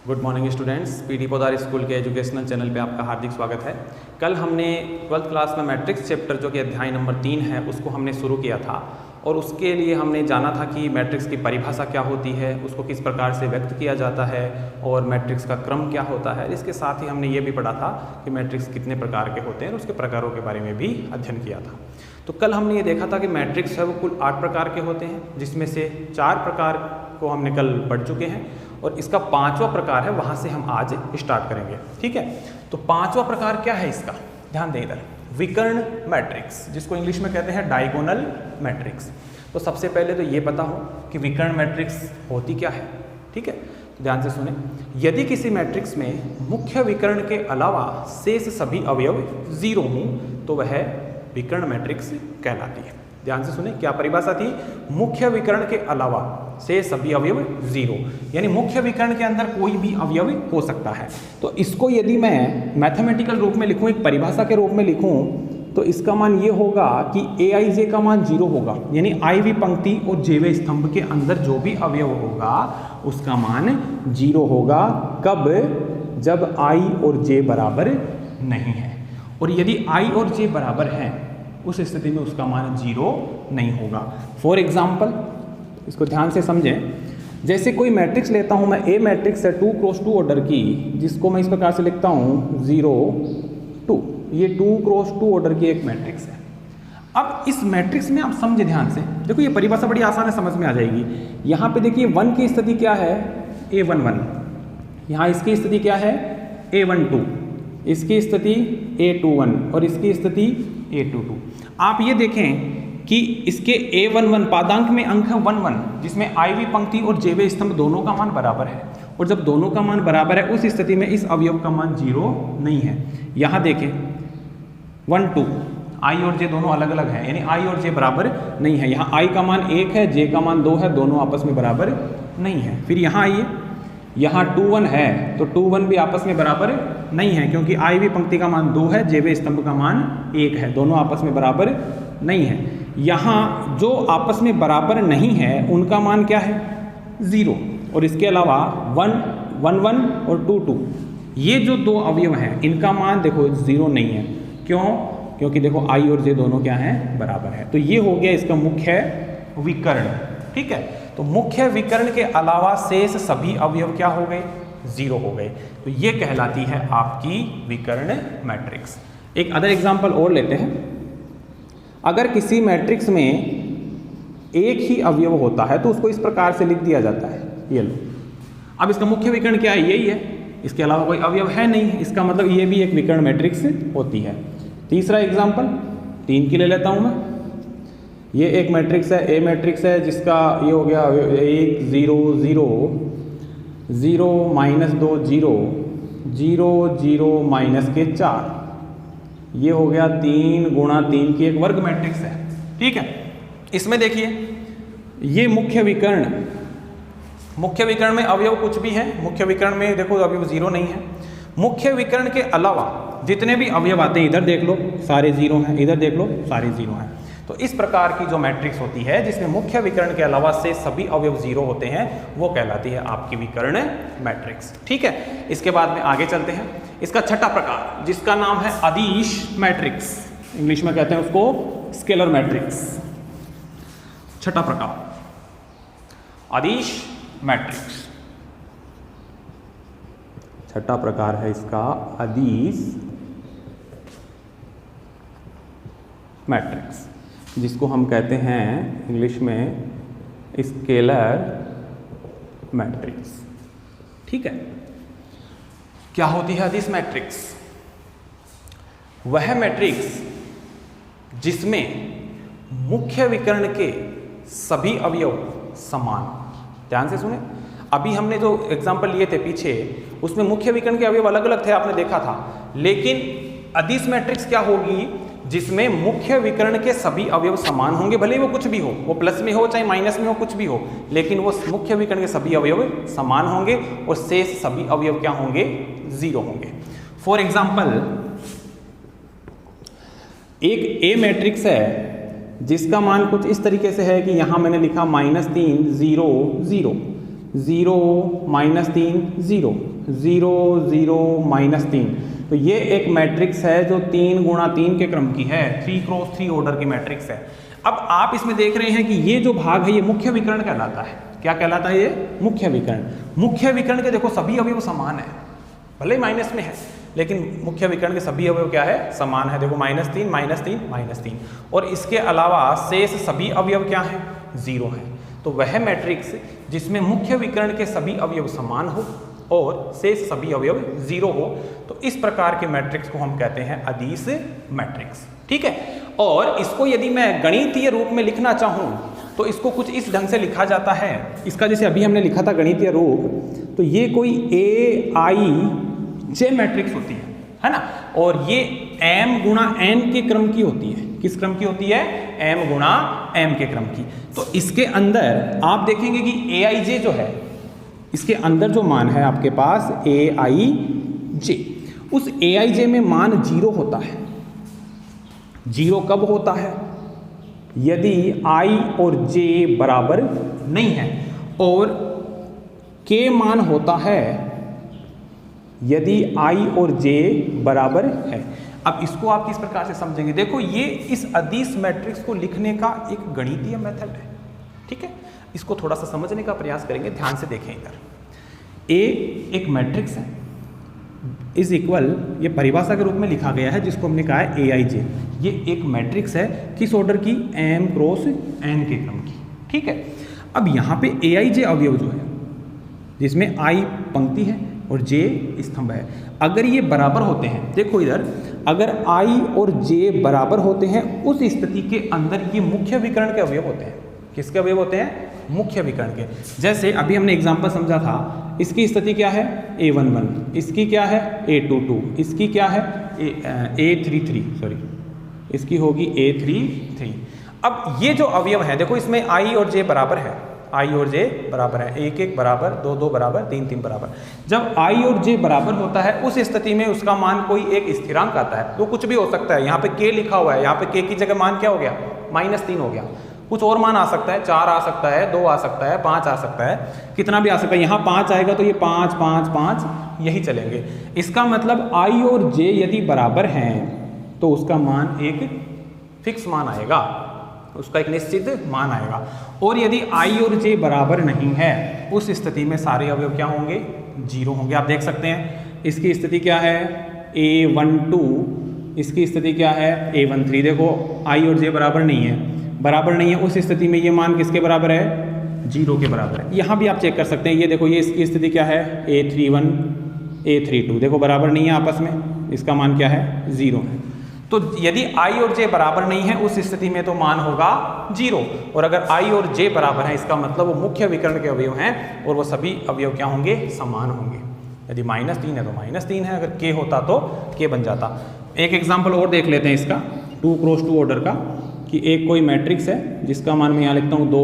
Good morning students, P D Podar school के educational channel पे आपका हार्दिक स्वागत है। कल हमने 12th क्लास में मैट्रिक्स चैप्टर जो कि अध्याय नंबर 3 है उसको हमने शुरू किया था और उसके लिए हमने जाना था कि मैट्रिक्स की परिभाषा क्या होती है, उसको किस प्रकार से व्यक्त किया जाता है और मैट्रिक्स का क्रम क्या होता है। इसके साथ ही हमने ये भी पढ़ा था कि मैट्रिक्स कितने प्रकार के होते हैं और उसके प्रकारों के बारे में भी अध्ययन किया था। तो कल हमने ये देखा था कि मैट्रिक्स है वो कुल 8 प्रकार के होते हैं, जिसमें से 4 प्रकार को हमने कल पढ़ चुके हैं और इसका 5वां प्रकार है, वहाँ से हम आज स्टार्ट करेंगे। ठीक है, तो 5वां प्रकार क्या है इसका, ध्यान दें इधर, विकर्ण मैट्रिक्स, जिसको इंग्लिश में कहते हैं डायगोनल मैट्रिक्स। तो सबसे पहले तो ये पता हो कि विकर्ण मैट्रिक्स होती क्या है। ठीक है, तो ध्यान से सुने। यदि किसी मैट्रिक्स में मुख्य विकर्ण के अलावा शेष सभी अवयव 0 हों तो वह विकर्ण मैट्रिक्स कहलाती है। ध्यान से सुने, क्या परिभाषा थी, मुख्य विकर्ण के अलावा से सभी अवयव 0, यानी मुख्य विकर्ण के अंदर कोई भी अवयव हो सकता है। तो इसको यदि मैं मैथमेटिकल रूप में लिखूं, एक परिभाषा के रूप में लिखूं, तो इसका मान ये होगा कि aij का मान 0 होगा, यानी iवीं पंक्ति और jवें स्तंभ के अंदर जो भी अवयव होगा उसका मान 0 होगा। कब? जब i और j बराबर नहीं है, और यदि i और j बराबर हैं उस स्थिति में उसका मान 0 नहीं होगा। फॉर एग्जाम्पल, इसको ध्यान से समझें, जैसे कोई मैट्रिक्स लेता हूं मैं, ए मैट्रिक्स है 2 क्रॉस 2 ऑर्डर की, जिसको मैं इस प्रकार से लिखता हूं 0 2, ये 2 क्रॉस 2 ऑर्डर की एक मैट्रिक्स है। अब इस मैट्रिक्स में आप समझे ध्यान से, देखो ये परिभाषा बड़ी आसान है, समझ में आ जाएगी। यहाँ पे देखिए 1 की स्थिति क्या है, a11, यहाँ इसकी स्थिति क्या है, a12, इसकी स्थिति a21 और इसकी स्थिति a22। आप ये देखें कि इसके a11 पादांक में अंक है 1 1, जिसमें iवीं पंक्ति और jवें स्तंभ दोनों का मान बराबर है, और जब दोनों का मान बराबर है उस स्थिति में इस अवयव का मान 0 नहीं है। यहाँ देखें 1 2, i और j दोनों अलग अलग हैं, यानी i और j बराबर नहीं है। यहाँ i का मान 1 है, j का मान 2 है, दोनों आपस में बराबर नहीं है। फिर यहाँ आइए, यहाँ 2 1 है तो 2 1 भी आपस में बराबर नहीं है, क्योंकि iवीं पंक्ति का मान 2 है, jवें स्तंभ का मान 1 है, दोनों आपस में बराबर नहीं है। यहाँ जो आपस में बराबर नहीं है उनका मान क्या है, 0, और इसके अलावा 1 1 1 और 2 2, ये जो दो अवयव हैं इनका मान देखो 0 नहीं है। क्यों? क्योंकि देखो i और j दोनों क्या हैं, बराबर है। तो ये हो गया इसका मुख्य विकर्ण। ठीक है, तो मुख्य विकर्ण के अलावा शेष सभी अवयव क्या हो गए, 0 हो गए। तो ये कहलाती है आपकी विकर्ण मैट्रिक्स। एक अदर एग्जांपल और लेते हैं। अगर किसी मैट्रिक्स में एक ही अवयव होता है तो उसको इस प्रकार से लिख दिया जाता है, ये लो। अब इसका मुख्य विकर्ण क्या है, यही है, इसके अलावा कोई अवयव है नहीं, इसका मतलब ये भी एक विकर्ण मैट्रिक्स होती है। तीसरा एग्जांपल 3 की ले लेता हूं मैं। ये एक मैट्रिक्स है, ए मैट्रिक्स है, जिसका ये हो गया 1 0 0 0 -2 0 0 0 -4, ये हो गया 3 गुणा 3 की एक वर्ग मैट्रिक्स है। ठीक है, इसमें देखिए ये मुख्य विकर्ण में अवयव कुछ भी है, मुख्य विकर्ण में देखो अवयव 0 नहीं है। मुख्य विकर्ण के अलावा जितने भी अवयव आते हैं, इधर देख लो सारे 0 हैं, इधर देख लो सारे 0 हैं। तो इस प्रकार की जो मैट्रिक्स होती है जिसमें मुख्य विकर्ण के अलावा से सभी अवयव 0 होते हैं, वो कहलाती है आपकी विकर्ण मैट्रिक्स। ठीक है, इसके बाद में आगे चलते हैं। इसका छठा प्रकार, जिसका नाम है अदिश मैट्रिक्स, इंग्लिश में कहते हैं उसको स्केलर मैट्रिक्स। छठा प्रकार अदिश मैट्रिक्स, छठा प्रकार है इसका अदिश मैट्रिक्स, जिसको हम कहते हैं इंग्लिश में स्केलर मैट्रिक्स। ठीक है, क्या होती है अदिश मैट्रिक्स? वह मैट्रिक्स जिसमें मुख्य विकर्ण के सभी अवयव समान। ध्यान से सुने, अभी हमने जो एग्जांपल लिए थे पीछे, उसमें मुख्य विकर्ण के अवयव अलग अलग थे, आपने देखा था। लेकिन अदिश मैट्रिक्स क्या होगी, जिसमें मुख्य विकर्ण के सभी अवयव समान होंगे, भले ही वो कुछ भी हो, वो प्लस में हो चाहे माइनस में हो, कुछ भी हो, लेकिन वो मुख्य विकर्ण के सभी अवयव समान होंगे और शेष सभी अवयव क्या होंगे, 0 होंगे। फॉर एग्जाम्पल, एक ए मैट्रिक्स है जिसका मान कुछ इस तरीके से है कि यहां मैंने लिखा -3 0 0, 0 -3 0 0 0 -3। तो ये एक मैट्रिक्स है जो 3 गुणा 3 के क्रम की है, 3 क्रॉस 3 ऑर्डर की मैट्रिक्स है। अब आप इसमें देख रहे हैं कि ये जो भाग है ये मुख्य विकर्ण कहलाता है। क्या कहलाता है ये? मुख्य विकर्ण। मुख्य विकर्ण के देखो सभी अवयव समान है, भले ही माइनस में है लेकिन मुख्य विकर्ण के सभी अवयव क्या है? समान है। देखो -3 -3 -3 और इसके अलावा शेष सभी अवयव क्या हैं? 0 हैं। तो वह मैट्रिक्स जिसमें मुख्य विकर्ण के सभी अवयव समान हो और शेष सभी अवयव 0 हो, तो इस प्रकार के मैट्रिक्स को हम कहते हैं अदिश मैट्रिक्स। ठीक है। और इसको यदि मैं गणितीय रूप में लिखना चाहूं तो इसको कुछ इस ढंग से लिखा जाता है। इसका जैसे अभी हमने लिखा था गणितीय रूप, तो ये कोई AIJ मैट्रिक्स होती है ना, और ये M गुणा N के क्रम की होती है। किस क्रम की होती है? M गुणा M के क्रम की। तो इसके अंदर आप देखेंगे कि AIJ जो है, इसके अंदर जो मान है आपके पास AIJ, उस AIJ में मान 0 होता है। 0 कब होता है? यदि I और J बराबर नहीं है, और K मान होता है यदि I और J बराबर है। अब इसको आप किस प्रकार से समझेंगे? देखो ये इस अदिश मैट्रिक्स को लिखने का एक गणितीय मेथड है। ठीक है, इसको थोड़ा सा समझने का प्रयास करेंगे, ध्यान से देखें इधर। A एक मैट्रिक्स है, इज इक्वल, ये परिभाषा के रूप में लिखा गया है जिसको हमने कहा है AIJ। ये एक मैट्रिक्स है किस ऑर्डर की? M क्रॉस N के क्रम की। ठीक है। अब यहाँ पे AIJ अवयव जो है, जिसमें I पंक्ति है और J स्तंभ है, अगर ये बराबर होते हैं, देखो इधर, अगर I और J बराबर होते हैं उस स्थिति के अंदर ये मुख्य विकर्ण के अवयव होते हैं। किसके अवयव होते हैं? मुख्य विकर्ण के। जैसे अभी हमने एग्जांपल समझा था, इसकी स्थिति क्या है? A11, इसकी क्या है? A22, इसकी क्या है? A33, सॉरी, इसकी होगी A33। अब ये जो अवयव है, देखो इसमें I और J बराबर है, I और J बराबर है, 1 1 बराबर, 2 2 बराबर, 3 3 बराबर। जब I और J बराबर होता है उस स्थिति में उसका मान कोई एक स्थिरांक आता है, तो कुछ भी हो सकता है। यहाँ पे K लिखा हुआ है, यहाँ पे K की जगह मान क्या हो गया? -3 हो गया। कुछ और मान आ सकता है, 4 आ सकता है, 2 आ सकता है, 5 आ सकता है, कितना भी आ सकता है। यहाँ 5 आएगा तो ये 5 5 5 यही चलेंगे। इसका मतलब I और J यदि बराबर हैं तो उसका मान एक फिक्स मान आएगा, उसका एक निश्चित मान आएगा। और यदि I और J बराबर नहीं है उस स्थिति में सारे अवयव क्या होंगे? 0 होंगे। आप देख सकते हैं इसकी स्थिति क्या है? A12, इसकी स्थिति क्या है? A13। देखो I और J बराबर नहीं है, उस स्थिति में ये मान किसके बराबर है? 0 के बराबर है। यहाँ भी आप चेक कर सकते हैं, ये देखो, ये इसकी स्थिति क्या है? A31 A32, देखो बराबर नहीं है आपस में, इसका मान क्या है? 0 है। तो यदि I और J बराबर नहीं है उस स्थिति में तो मान होगा 0, और अगर I और J बराबर है इसका मतलब वो मुख्य विकर्ण के अवयव हैं और वो सभी अवयव क्या होंगे? समान होंगे। यदि -3 है तो -3 है, अगर K होता तो K बन जाता। एक एग्जाम्पल और देख लेते हैं इसका, 2 क्रॉस 2 ऑर्डर का, कि एक कोई मैट्रिक्स है जिसका मान मैं यहाँ लिखता हूँ 2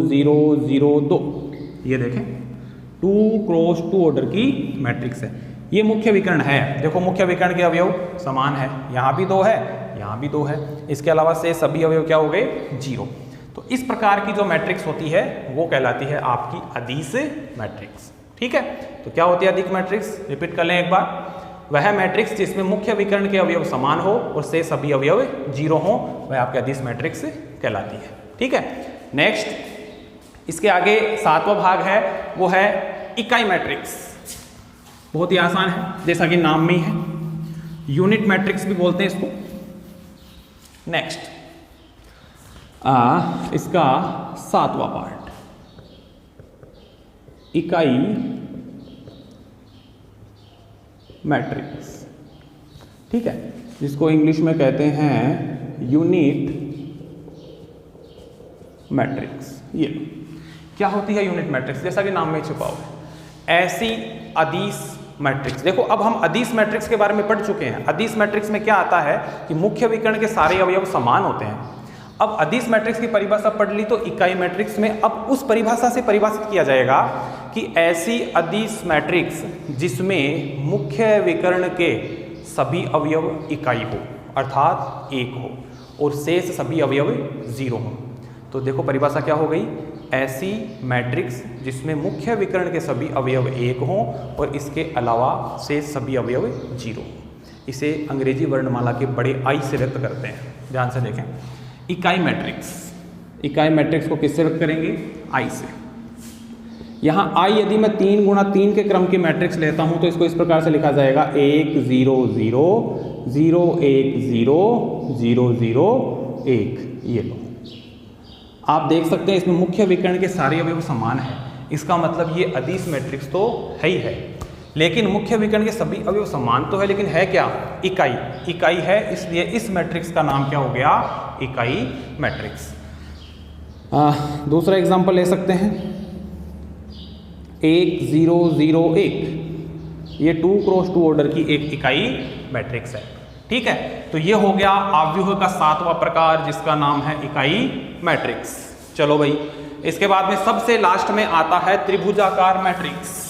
0 0 2। ये देखें 2 क्रॉस 2 ऑर्डर की मैट्रिक्स है, ये मुख्य विकर्ण है। देखो मुख्य विकर्ण के अवयव समान है, यहाँ भी 2 है, यहाँ भी 2 है, इसके अलावा से सभी अवयव क्या हो गए? 0। तो इस प्रकार की जो मैट्रिक्स होती है वो कहलाती है आपकी अदिश मैट्रिक्स। ठीक है। तो क्या होती है अदिश मैट्रिक्स? रिपीट कर लें एक बार। वह मैट्रिक्स जिसमें मुख्य विकर्ण के अवयव समान हो और से सभी अवयव 0 हो, वह आपकी अदिश मैट्रिक्स कहलाती है। ठीक है। नेक्स्ट, इसके आगे 7वां भाग है, वो है इकाई मैट्रिक्स। बहुत ही आसान है, जैसा कि नाम में ही है, यूनिट मैट्रिक्स भी बोलते हैं इसको। नेक्स्ट, इसका 7वां पार्ट, इकाई मैट्रिक्स। ठीक है, जिसको इंग्लिश में कहते हैं यूनिट मैट्रिक्स। ये क्या होती है यूनिट मैट्रिक्स? जैसा कि नाम में छुपा हुआ है, ऐसी अदिश मैट्रिक्स। देखो अब हम अदिश मैट्रिक्स के बारे में पढ़ चुके हैं। अदिश मैट्रिक्स में क्या आता है कि मुख्य विकर्ण के सारे अवयव समान होते हैं। अब अदिश मैट्रिक्स की परिभाषा पढ़ ली, तो इकाई मैट्रिक्स में अब उस परिभाषा से परिभाषित किया जाएगा कि ऐसी अदिश मैट्रिक्स जिसमें मुख्य विकर्ण के सभी अवयव इकाई हो, अर्थात 1 हो, और शेष सभी अवयव 0 हो। तो देखो परिभाषा क्या हो गई? ऐसी मैट्रिक्स जिसमें मुख्य विकर्ण के सभी अवयव 1 हों और इसके अलावा से सभी अवयव 0 हों। इसे अंग्रेजी वर्णमाला के बड़े I से व्यक्त करते हैं। ध्यान से देखें, इकाई मैट्रिक्स। इकाई मैट्रिक्स को किससे व्यक्त करेंगे? I से। यहाँ I यदि मैं 3 गुणा 3 के क्रम की मैट्रिक्स लेता हूँ तो इसको इस प्रकार से लिखा जाएगा 1 0 0 0 1 0 0 0 1। ये लो, आप देख सकते हैं इसमें मुख्य विकर्ण के सारे अवयव समान है। इसका मतलब ये अदिश मैट्रिक्स तो है ही है, लेकिन मुख्य विकर्ण के सभी अवयव समान तो है, लेकिन है क्या? इकाई। इकाई है, इसलिए इस मैट्रिक्स का नाम क्या हो गया? इकाई मैट्रिक्स। दूसरा एग्जाम्पल ले सकते हैं 1 0 0 1। ये 2 क्रॉस 2 ऑर्डर की एक इकाई मैट्रिक्स है। ठीक है, तो ये हो गया आव्यूह का 7वां प्रकार जिसका नाम है इकाई मैट्रिक्स। चलो भाई, इसके बाद में सबसे लास्ट में आता है त्रिभुजाकार मैट्रिक्स।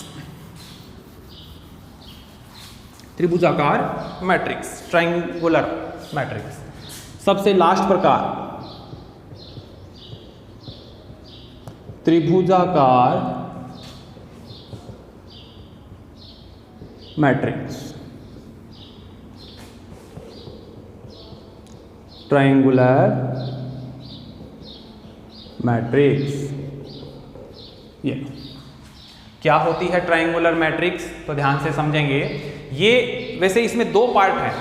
त्रिभुजाकार मैट्रिक्स, ट्रायंगुलर मैट्रिक्स। सबसे लास्ट प्रकार त्रिभुजाकार मैट्रिक्स, ट्रायंगुलर मैट्रिक्स। ये क्या होती है ट्रायंगुलर मैट्रिक्स? तो ध्यान से समझेंगे। ये वैसे इसमें 2 पार्ट हैं।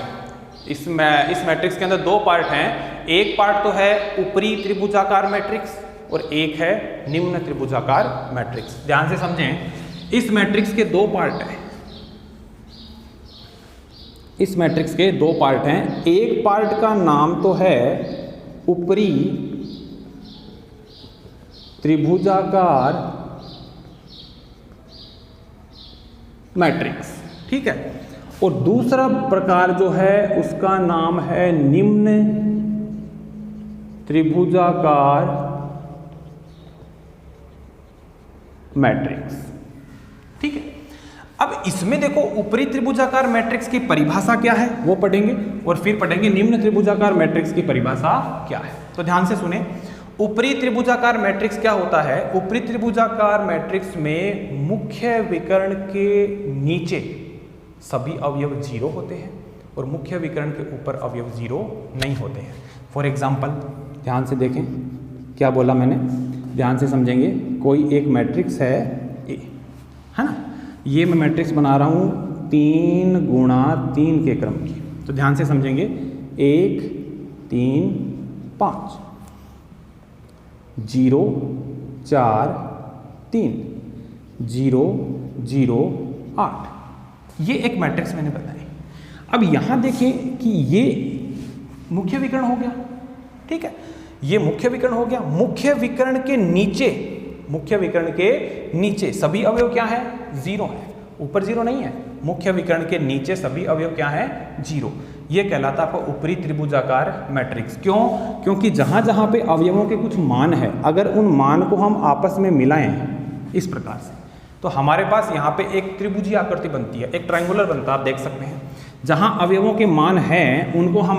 इस मैट्रिक्स के अंदर 2 पार्ट हैं। एक पार्ट तो है ऊपरी त्रिभुजाकार मैट्रिक्स और एक है निम्न त्रिभुजाकार मैट्रिक्स। ध्यान से समझें, इस मैट्रिक्स के 2 पार्ट हैं। इस मैट्रिक्स के 2 पार्ट हैं। एक पार्ट का नाम तो है ऊपरी त्रिभुजाकार मैट्रिक्स, ठीक है, और दूसरा प्रकार जो है उसका नाम है निम्न त्रिभुजाकार मैट्रिक्स। ठीक है, अब इसमें देखो ऊपरी त्रिभुजाकार मैट्रिक्स की परिभाषा क्या है वो पढ़ेंगे और फिर पढ़ेंगे निम्न त्रिभुजाकार मैट्रिक्स की परिभाषा क्या है। तो ध्यान से सुने, ऊपरी त्रिभुजाकार मैट्रिक्स क्या होता है? ऊपरी त्रिभुजाकार मैट्रिक्स में मुख्य विकर्ण के नीचे सभी अवयव 0 होते हैं और मुख्य विकर्ण के ऊपर अवयव 0 नहीं होते हैं। फॉर एग्जाम्पल ध्यान से देखें, क्या बोला मैंने, ध्यान से समझेंगे। कोई एक मैट्रिक्स है ए, है ना, ये मैं मैट्रिक्स बना रहा हूँ 3 गुणा 3 के क्रम की। तो ध्यान से समझेंगे 1 3 5 0 4 3 0 0 8। ये एक मैट्रिक्स मैंने बनाई। अब यहाँ देखें कि ये मुख्य विकर्ण हो गया। ठीक है, ये मुख्य विकर्ण हो गया। मुख्य विकर्ण के नीचे, मुख्य विकर्ण के नीचे सभी अवयव क्या है? 0 है। ऊपर 0 नहीं है। मुख्य विकर्ण के नीचे सभी अवयव क्या है? 0। ये कहलाता है ऊपरी त्रिभुजाकार मैट्रिक्स। क्यों? क्योंकि जहां जहां पे अवयवों के कुछ मान है, अगर उन मान को हम आपस में मिलाएं इस प्रकार से, तो हमारे पास यहाँ पे एक त्रिभुजीय आकृति बनती है, एक ट्रायंगुलर बनता है। आप देख सकते हैं, जहां अवयवों के मान हैं उनको हम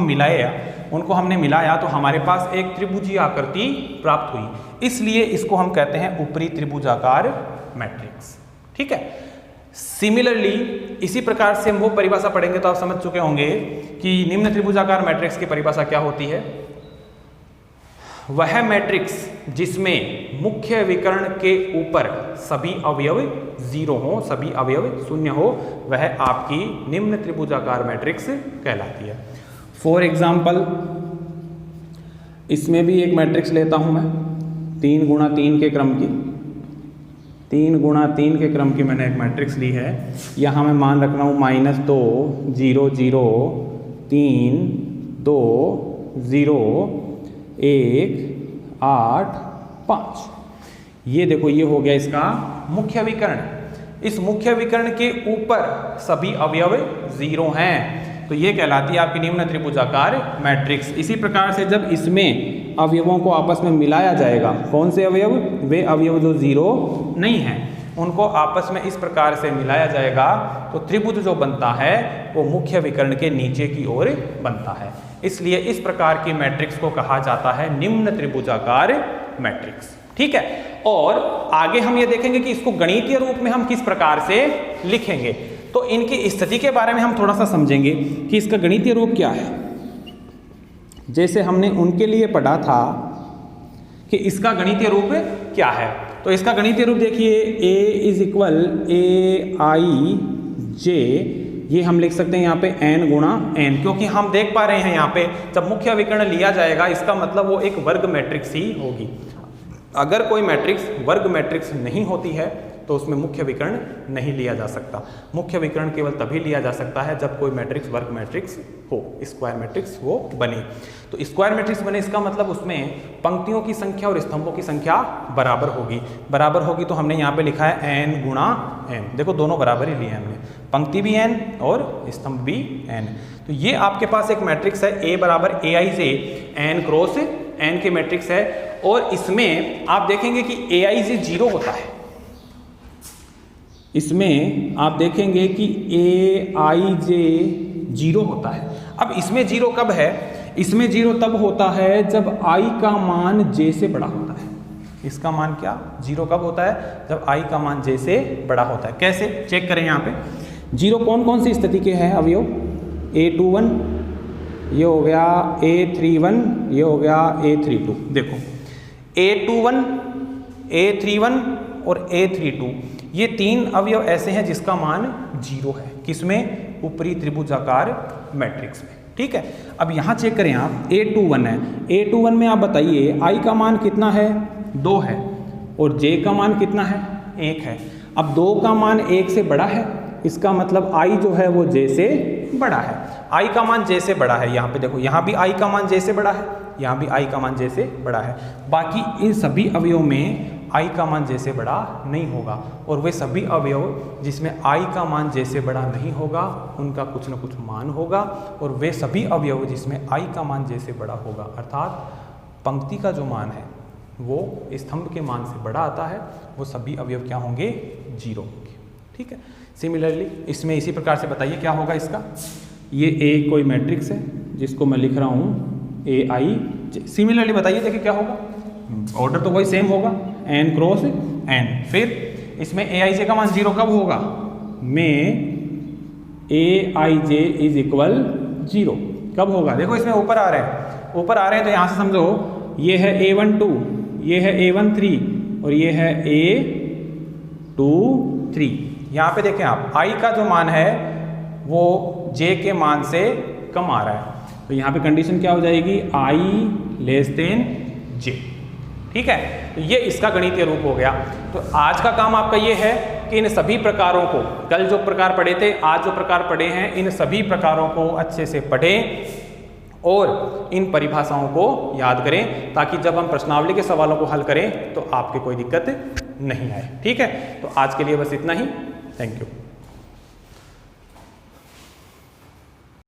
हमने मिलाया तो हमारे पास एक त्रिभुजीय आकृति प्राप्त हुई। इसलिए इसको हम कहते हैं ऊपरी त्रिभुजाकार मैट्रिक्स। ठीक है, सिमिलरली इसी प्रकार से हम वो परिभाषा पढ़ेंगे तो आप समझ चुके होंगे कि निम्न त्रिभुजाकार मैट्रिक्स की परिभाषा क्या होती है। वह मैट्रिक्स जिसमें मुख्य विकर्ण के ऊपर सभी अवयव 0 हो, सभी अवयव 0 हो, वह आपकी निम्न त्रिभुजाकार मैट्रिक्स कहलाती है। फॉर एग्जाम्पल इसमें भी एक मैट्रिक्स लेता हूं मैं 3 गुणा 3 के क्रम की। 3 गुणा 3 के क्रम की मैंने एक मैट्रिक्स ली है। यहाँ मैं मान रख रहा हूँ -2 0 0 3 2 0 1 8 5। ये देखो, ये हो गया इसका मुख्य विकर्ण। इस मुख्य विकर्ण के ऊपर सभी अवयव 0 हैं, तो ये कहलाती है आपकी निम्न त्रिभुजाकार मैट्रिक्स। इसी प्रकार से जब इसमें अवयवों को आपस में मिलाया जाएगा, कौन से अवयव? वे अवयव जो 0 नहीं हैं, उनको आपस में इस प्रकार से मिलाया जाएगा तो त्रिभुज जो बनता है वो मुख्य विकर्ण के नीचे की ओर बनता है। इसलिए इस प्रकार की मैट्रिक्स को कहा जाता है निम्न त्रिभुजाकार मैट्रिक्स। ठीक है, और आगे हम ये देखेंगे कि इसको गणितीय रूप में हम किस प्रकार से लिखेंगे। तो इनकी स्थिति के बारे में हम थोड़ा सा समझेंगे कि इसका गणितीय रूप क्या है। जैसे हमने उनके लिए पढ़ा था कि इसका गणितीय रूप क्या है, तो इसका गणितीय रूप देखिए, a इज इक्वल ए आई जे, ये हम लिख सकते हैं यहाँ पे n गुणा n, क्योंकि हम देख पा रहे हैं यहाँ पे जब मुख्य विकर्ण लिया जाएगा इसका मतलब वो एक वर्ग मैट्रिक्स ही होगी। अगर कोई मैट्रिक्स वर्ग मैट्रिक्स नहीं होती है तो उसमें मुख्य विकर्ण नहीं लिया जा सकता। मुख्य विकर्ण केवल तभी लिया जा सकता है जब कोई मैट्रिक्स वर्ग मैट्रिक्स हो, स्क्वायर मैट्रिक्स वो बने। तो स्क्वायर मैट्रिक्स बने इसका मतलब उसमें पंक्तियों की संख्या और स्तंभों की संख्या बराबर होगी। बराबर होगी तो हमने यहाँ पे लिखा है n गुणा n, देखो दोनों बराबर ही लिए हैं हमने, पंक्ति भी n और स्तंभ भी n। तो ये आपके पास एक मैट्रिक्स है a बराबर ए आई जे n क्रॉस n के मैट्रिक्स है, और इसमें आप देखेंगे कि ए आई जे 0 होता है। इसमें आप देखेंगे कि ए आई जे 0 होता है। अब इसमें 0 कब है? इसमें 0 तब होता है जब i का मान j से बड़ा होता है। इसका मान क्या 0 कब होता है? जब i का मान j से बड़ा होता है। कैसे चेक करें? यहाँ पे 0 कौन कौन सी स्थिति के हैं अवयव? a21, ये हो गया a31, ये हो गया a32। देखो a21, a31 और a32 ये 3 अवयव ऐसे हैं जिसका मान 0 है। किसमें? ऊपरी त्रिभुजाकार मैट्रिक्स में। ठीक है, अब यहाँ चेक करें आप, a21 है, a21 में आप बताइए i का मान कितना है? 2 है, और j का मान कितना है? 1 है। अब 2 का मान 1 से बड़ा है, इसका मतलब i जो है वो j से बड़ा है। i का मान j से बड़ा है, यहाँ पे देखो, यहाँ भी i का मान j से बड़ा है, यहाँ भी i का मान j से बड़ा है। बाकी इन सभी अवयव में i का मान j से बड़ा नहीं होगा, और वे सभी अवयव जिसमें i का मान j से बड़ा नहीं होगा उनका कुछ न कुछ मान होगा, और वे सभी अवयव जिसमें i का मान j से बड़ा होगा, अर्थात पंक्ति का जो मान है वो स्तंभ के मान से बड़ा आता है, वो सभी अवयव क्या होंगे? 0 होंगे। ठीक है, सिमिलरली इसमें इसी प्रकार से बताइए क्या होगा इसका। ये A कोई मैट्रिक्स है जिसको मैं लिख रहा हूँ ए आई जे। सिमिलरली बताइए, देखिए क्या होगा, ऑर्डर तो वही सेम होगा, n क्रॉस n। फिर इसमें ए आई जे का मान 0 कब होगा? में ए आई जे इज इक्वल 0 कब होगा? देखो इसमें ऊपर आ रहे हैं, ऊपर आ रहे हैं तो यहाँ से समझो ये है a12, ये है a13 और ये है a23। यहाँ पे देखें आप, i का जो मान है वो j के मान से कम आ रहा है, तो यहाँ पे कंडीशन क्या हो जाएगी? i less than j। ठीक है, तो ये इसका गणितीय रूप हो गया। तो आज का काम आपका ये है कि इन सभी प्रकारों को, कल जो प्रकार पढ़े थे, आज जो प्रकार पढ़े हैं, इन सभी प्रकारों को अच्छे से पढ़ें और इन परिभाषाओं को याद करें, ताकि जब हम प्रश्नावली के सवालों को हल करें तो आपके कोई दिक्कत नहीं आए। ठीक है, तो आज के लिए बस इतना ही। Thank you.